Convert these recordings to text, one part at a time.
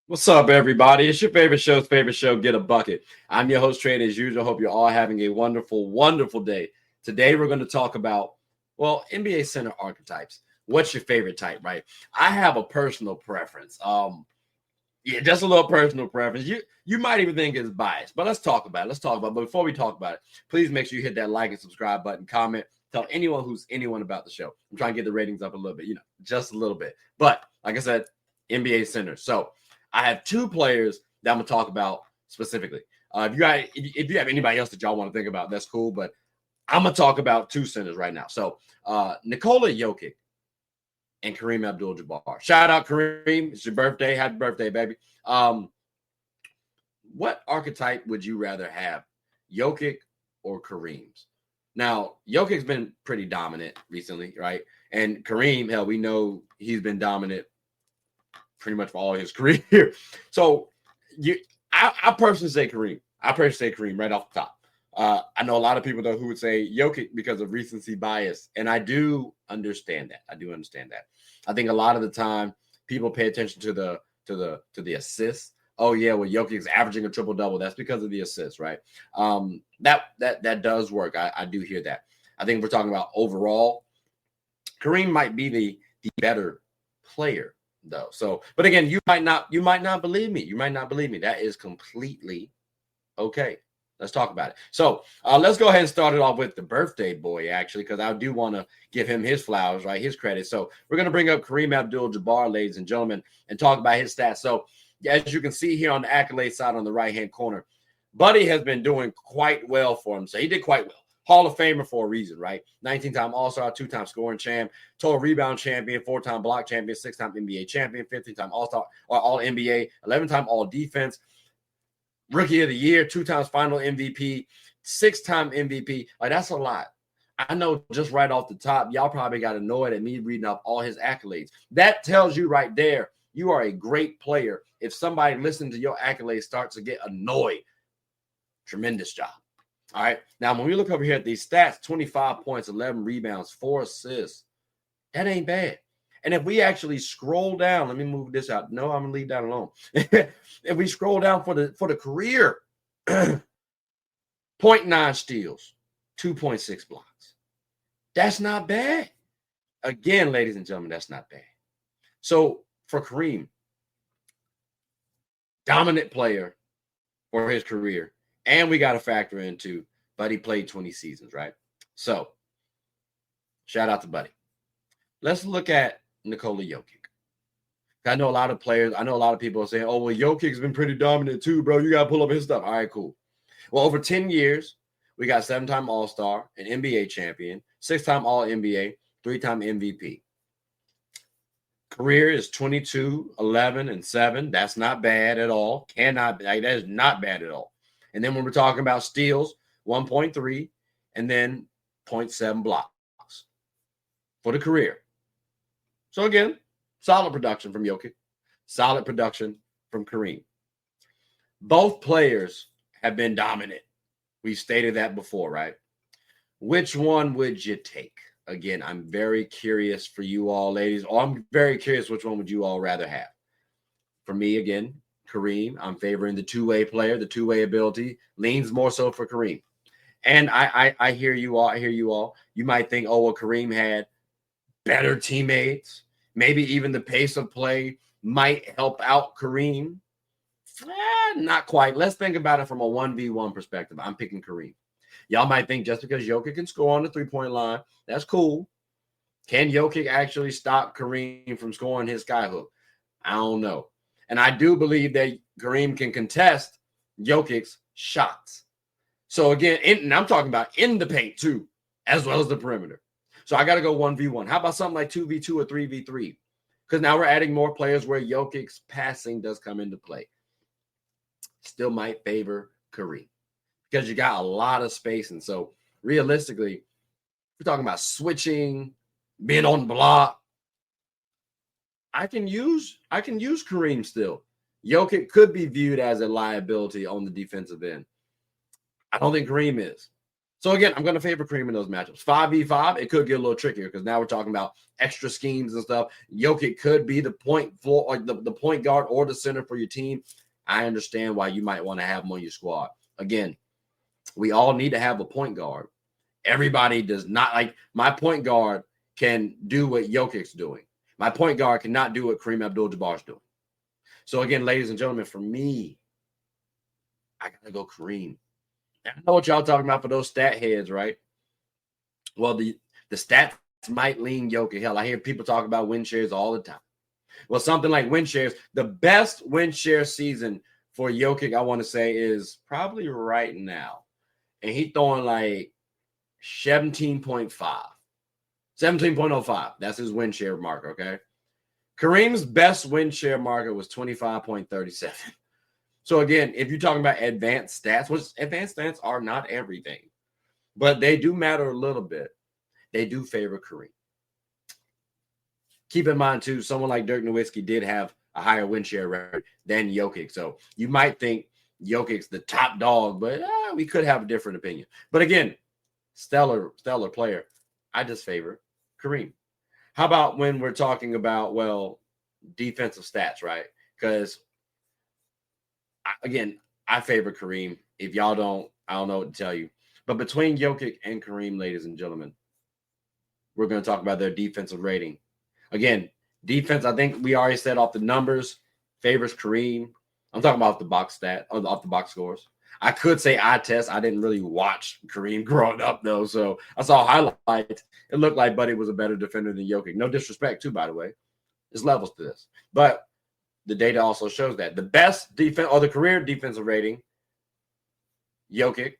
What's up, everybody? It's your favorite show, Get a Bucket. I'm your host, Trey, as usual. Hope you're all having a wonderful, wonderful day. Today, we're going to talk about, NBA center archetypes. What's your favorite type, right? I have a personal preference. Just a little personal preference. You might even think it's biased, but let's talk about it. But before we talk about it, please make sure you hit that like and subscribe button, comment, tell anyone about the show. I'm trying to get the ratings up a little bit, just a little bit. But like I said, NBA centers. So I have two players that I'm gonna talk about specifically. If you have anybody else that y'all want to think about, that's cool. But I'm gonna talk about two centers right now. So Nikola Jokic and Kareem Abdul-Jabbar. Shout out Kareem. It's your birthday. Happy birthday, baby. What archetype would you rather have, Jokic or Kareem's? Now, Jokic's been pretty dominant recently, right? And Kareem, hell, we know he's been dominant pretty much for all his career. So I personally say Kareem. Right off the top. I know a lot of people though who would say Jokic because of recency bias, and I do understand that. I think a lot of the time people pay attention to the assists. Oh yeah, well Jokic's averaging a triple double. That's because of the assists, right? That does work. I do hear that. I think if we're talking about overall, Kareem might be the better player though. So, but again, you might not believe me. That is completely okay. Let's talk about it. So let's go ahead and start it off with the birthday boy, actually, because I do want to give him his flowers, right? His credit. So we're going to bring up Kareem Abdul-Jabbar, ladies and gentlemen, and talk about his stats. So as you can see here on the accolade side on the right-hand corner, Buddy has been doing quite well for him. So he did quite well. Hall of Famer for a reason, right? 19-time All-Star, 2-time scoring champ, total rebound champion, 4-time block champion, 6-time NBA champion, 15-time All-Star or All-NBA, 11-time All-Defense, Rookie of the Year, 2 times Final MVP, 6-time MVP. Like, that's a lot. I know just right off the top, y'all probably got annoyed at me reading up all his accolades. That tells you right there, you are a great player. If somebody listening to your accolades starts to get annoyed, tremendous job. All right. Now, when we look over here at these stats, 25 points, 11 rebounds, 4 assists, that ain't bad. And if we actually scroll down, let me move this out. No, I'm going to leave that alone. If we scroll down for the career, 0.9 steals, 2.6 blocks. That's not bad. Again, ladies and gentlemen, that's not bad. So for Kareem, dominant player for his career. And we got to factor into Buddy played 20 seasons, right? So shout out to Buddy. Let's look at Nikola Jokic. I know a lot of people are saying, oh, well, Jokic's been pretty dominant too, bro. You got to pull up his stuff. All right, cool. Well, over 10 years, we got 7-time All-Star, an NBA champion, 6-time All-NBA, 3-time MVP. Career is 22, 11, and 7. That's not bad at all. That is not bad at all. And then when we're talking about steals, 1.3, and then 0.7 blocks for the career. So again, solid production from Jokic, solid production from Kareem. Both players have been dominant. We stated that before, right? Which one would you take? Again, I'm very curious for you all, ladies. I'm very curious which one would you all rather have. For me, again, Kareem, I'm favoring the two-way player. The two-way ability leans more so for Kareem. And I hear you all. You might think, oh, well, Kareem had better teammates. Maybe even the pace of play might help out Kareem. Not quite. Let's think about it from a 1v1 perspective. I'm picking Kareem. Y'all might think just because Jokic can score on the three-point line, that's cool. Can Jokic actually stop Kareem from scoring his skyhook? I don't know. And I do believe that Kareem can contest Jokic's shots. So again, and I'm talking about in the paint too, as well as the perimeter. So I got to go 1v1. How about something like 2v2 or 3v3? Because now we're adding more players where Jokic's passing does come into play. Still might favor Kareem because you got a lot of space. And so realistically, we're talking about switching, being on the block. I can use Kareem still. Jokic could be viewed as a liability on the defensive end. I don't think Kareem is. So again, I'm going to favor Kareem in those matchups. 5v5, it could get a little trickier because now we're talking about extra schemes and stuff. Jokic could be the point floor, or the point guard or the center for your team. I understand why you might want to have him on your squad. Again, we all need to have a point guard. Everybody does not. Like, my point guard can do what Jokic's doing. My point guard cannot do what Kareem Abdul-Jabbar's doing. So again, ladies and gentlemen, for me, I got to go Kareem. I know what y'all talking about for those stat heads, right? Well, the stats might lean Jokic. Hell, I hear people talk about win shares all the time. Well, something like win shares, the best win share season for Jokic, I want to say, is probably right now. And he's throwing like 17.5. 17.05. That's his win share marker, okay? Kareem's best win share marker was 25.37. So again, if you're talking about advanced stats, which advanced stats are not everything, but they do matter a little bit. They do favor Kareem. Keep in mind, too, someone like Dirk Nowitzki did have a higher win share record than Jokic. So you might think Jokic's the top dog, but we could have a different opinion. But again, stellar player. I just favor Kareem. How about when we're talking about, well, defensive stats, right? Because again, I favor Kareem. If y'all don't, I don't know what to tell you. But between Jokic and Kareem, ladies and gentlemen, we're going to talk about their defensive rating. Again, defense, I think we already said off the numbers, favors Kareem. I'm talking about off the box scores. I could say eye test. I didn't really watch Kareem growing up, though. So I saw highlights. It looked like Buddy was a better defender than Jokic. No disrespect, too, by the way. There's levels to this. But the data also shows that the best defense or the career defensive rating, Jokic,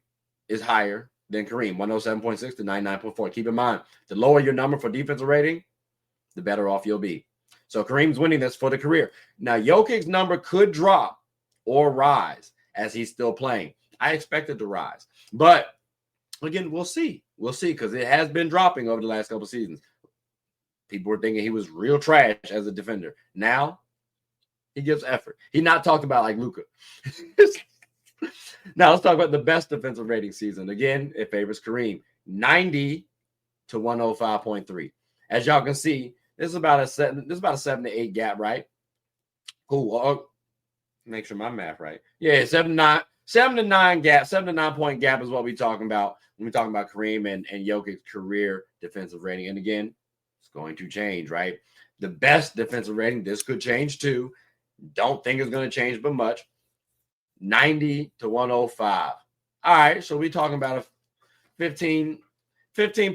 is higher than Kareem, 107.6 to 99.4. Keep in mind, the lower your number for defensive rating, the better off you'll be. So Kareem's winning this for the career. Now, Jokic's number could drop or rise as he's still playing. I expect it to rise. But again, we'll see. We'll see, because it has been dropping over the last couple of seasons. People were thinking he was real trash as a defender. Now, he gives effort. He's not talked about like Luka. Now let's talk about the best defensive rating season. Again, it favors Kareem, 90 to 105.3. As y'all can see, this is about a 7 to 8 gap, right? Cool. Make sure my math right. Yeah, 7 to 9 gap, 7 to 9 point gap is what we're talking about when we're talking about Kareem and Jokic's career defensive rating. And again, it's going to change, right? The best defensive rating, this could change too. Don't think it's going to change but much. 90 to 105. All right, so we're talking about a 15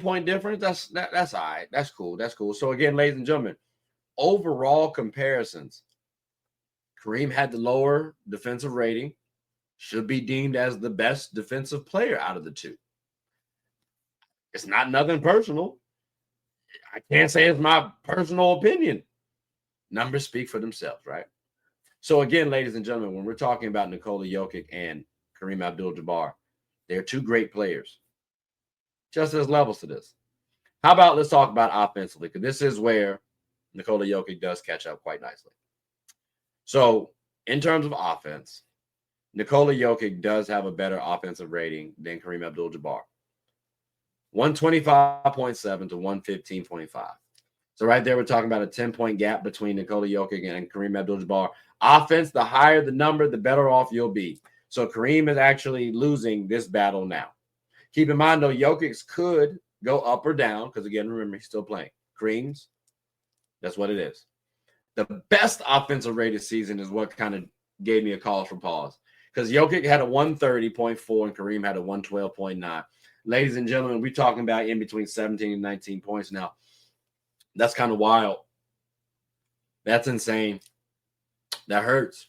point difference. That's all right. That's cool. That's cool. So again, ladies and gentlemen, overall comparisons, Kareem had the lower defensive rating, should be deemed as the best defensive player out of the two. It's not nothing personal. I can't say it's my personal opinion. Numbers speak for themselves, right? So again, ladies and gentlemen, when we're talking about Nikola Jokic and Kareem Abdul-Jabbar, they're two great players. Just as levels to this. How about let's talk about offensively, because this is where Nikola Jokic does catch up quite nicely. So in terms of offense, Nikola Jokic does have a better offensive rating than Kareem Abdul-Jabbar. 125.7 to 115.5. So right there, we're talking about a 10-point gap between Nikola Jokic and Kareem Abdul-Jabbar. Offense, the higher the number, the better off you'll be. So Kareem is actually losing this battle now. Keep in mind, though, Jokic could go up or down because, again, remember, he's still playing. Kareem's, that's what it is. The best offensive rated season is what kind of gave me a cause for pause, because Jokic had a 130.4 and Kareem had a 112.9. Ladies and gentlemen, we're talking about in between 17 and 19 points now. That's kind of wild. That's insane. That hurts.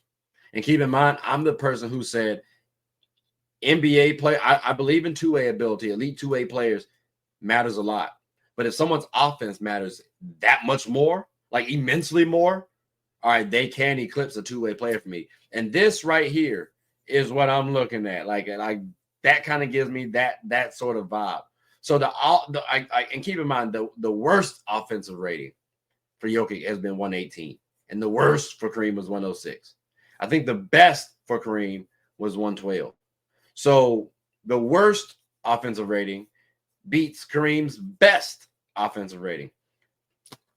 And keep in mind, I'm the person who said NBA play. I believe in two-way ability. Elite two-way players matters a lot. But if someone's offense matters that much more, like immensely more, all right, they can eclipse a two-way player for me. And this right here is what I'm looking at. Like that kind of gives me that sort of vibe. So and keep in mind, the worst offensive rating for Jokic has been 118, and the worst for Kareem was 106. I think the best for Kareem was 112. So the worst offensive rating beats Kareem's best offensive rating.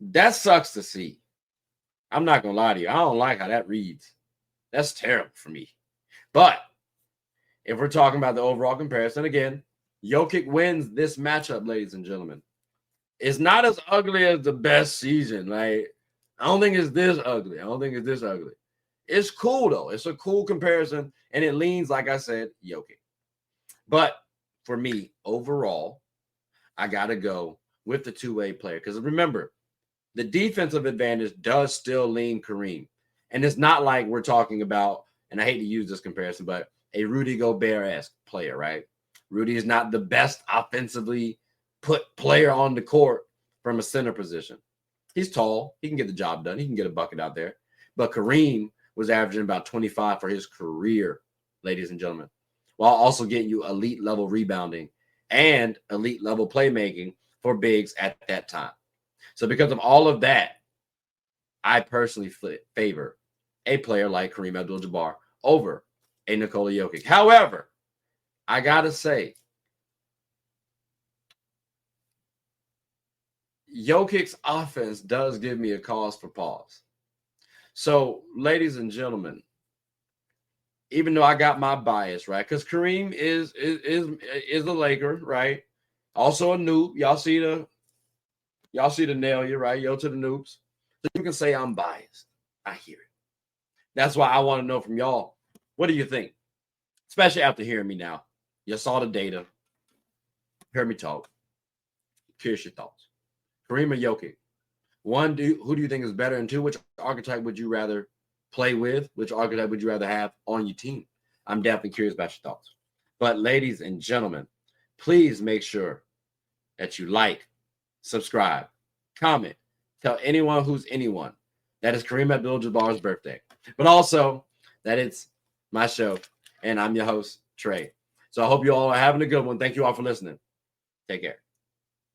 That sucks to see. I'm not going to lie to you. I don't like how that reads. That's terrible for me. But if we're talking about the overall comparison, again, Jokic wins this matchup, ladies and gentlemen. It's not as ugly as the best season. Like, I don't think it's this ugly. It's cool, though. It's a cool comparison, and it leans, like I said, Jokic. But for me, overall, I got to go with the two-way player. Because remember, the defensive advantage does still lean Kareem. And it's not like we're talking about, and I hate to use this comparison, but a Rudy Gobert-esque player, right? Rudy is not the best offensively put player on the court from a center position. He's tall. He can get the job done. He can get a bucket out there. But Kareem was averaging about 25 for his career, ladies and gentlemen, while also getting you elite level rebounding and elite level playmaking for bigs at that time. So because of all of that, I personally favor a player like Kareem Abdul-Jabbar over a Nikola Jokic. However, I got to say, Jokic's offense does give me a cause for pause. So, ladies and gentlemen, even though I got my bias, right? Because Kareem is a Laker, right? Also a noob. Y'all see the nail you, right? Yo to the noobs. So you can say I'm biased. I hear it. That's why I want to know from y'all, what do you think? Especially after hearing me now. You saw the data. Heard me talk. Curious your thoughts. Kareem or Jokic? One, who do you think is better? And two, which archetype would you rather play with? Which archetype would you rather have on your team? I'm definitely curious about your thoughts. But ladies and gentlemen, please make sure that you like, subscribe, comment, tell anyone who's anyone that it's Kareem Abdul-Jabbar's birthday. But also that it's my show, and I'm your host, Trey. So I hope you all are having a good one. Thank you all for listening. Take care.